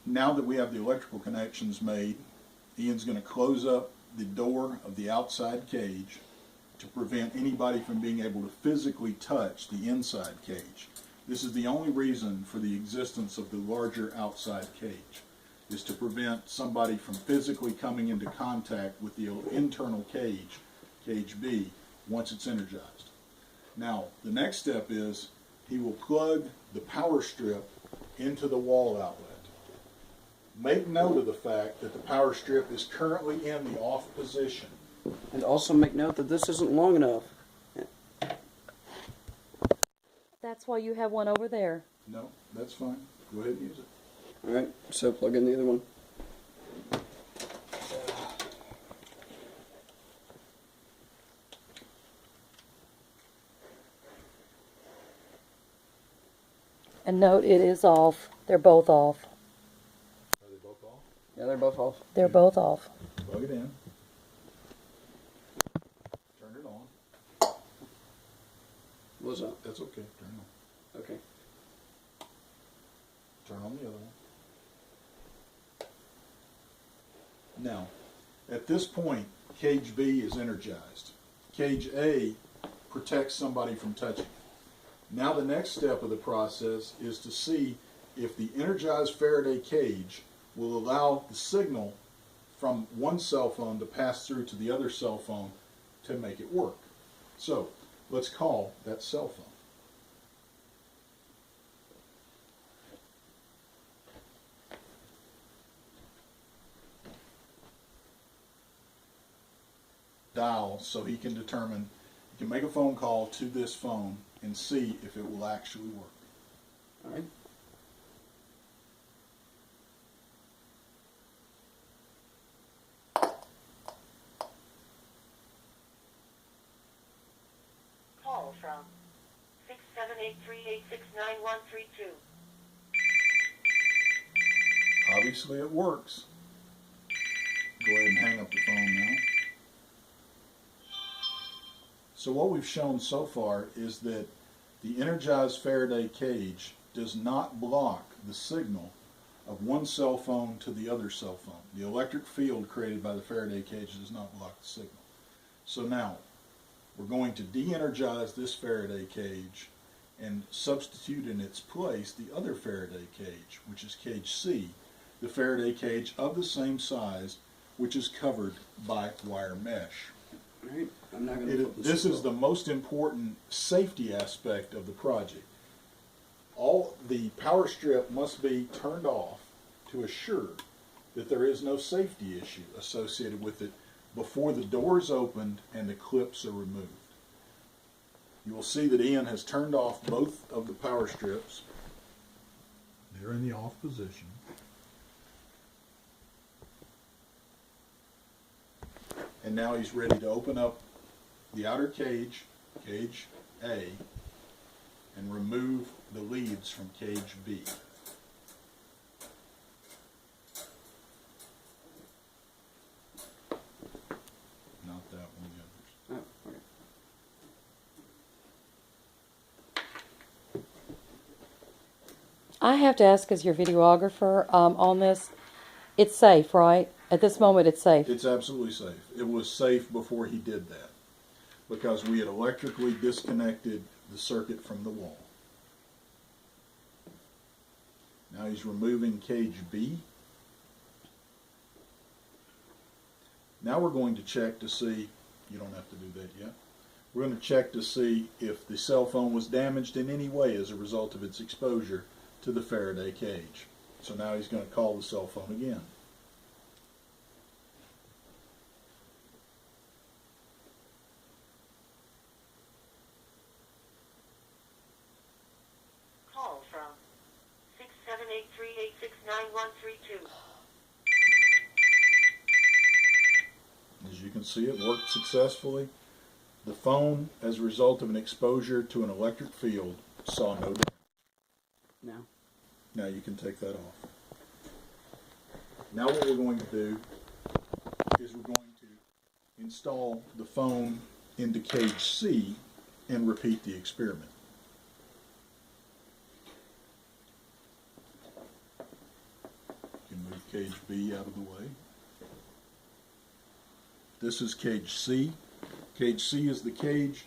now that we have the electrical connections made, Ian's going to close up the door of the outside cage to prevent anybody from being able to physically touch the inside cage. This is the only reason for the existence of the larger outside cage, is to prevent somebody from physically coming into contact with the internal cage, cage B, once it's energized. Now, the next step is he will plug the power strip into the wall outlet. Make note of the fact that the power strip is currently in the off position. And also make note that this isn't long enough. That's why you have one over there. No, that's fine. Go ahead and use it. Alright, so plug in the other one. And note, it is off. They're both off. Are they both off? Yeah, they're both off. They're both off. Plug it in. Turn it on. What was that? That's okay. Turn it on. Okay. Turn on the other one. Now, at this point, cage B is energized. Cage A protects somebody from touching it. Now the next step of the process is to see if the energized Faraday cage will allow the signal from one cell phone to pass through to the other cell phone to make it work. So, let's call that cell phone. Dial so he can determine, he can make a phone call to this phone and see if it will actually work. Alright. Call from 678-386-9132. Obviously it works. Go ahead and hang up the phone now. So what we've shown so far is that the energized Faraday cage does not block the signal of one cell phone to the other cell phone. The electric field created by the Faraday cage does not block the signal. So now, we're going to de-energize this Faraday cage and substitute in its place the other Faraday cage, which is cage C, the Faraday cage of the same size, which is covered by wire mesh. Alright, I'm not going to This is the most important safety aspect of the project. All the power strip must be turned off to assure that there is no safety issue associated with it before the door is opened and the clips are removed. You will see that Ian has turned off both of the power strips. They're in the off position. And now he's ready to open up the outer cage, cage A, and remove the leads from cage B. Not that one, the others. Oh, okay. I have to ask, as your videographer on this, it's safe, right? At this moment, it's safe. It's absolutely safe. It was safe before he did that because we had electrically disconnected the circuit from the wall. Now he's removing cage B. Now we're going to check to see, you don't have to do that yet, we're going to check to see if the cell phone was damaged in any way as a result of its exposure to the Faraday cage. So now he's going to call the cell phone again. Call from 678-386-9132. As you can see, it worked successfully. The phone, as a result of an exposure to an electric field, saw no damage. Now. Now you can take that off. Now what we're going to do is we're going to install the phone into cage C and repeat the experiment. cage B out of the way. This is cage C. Cage C is the cage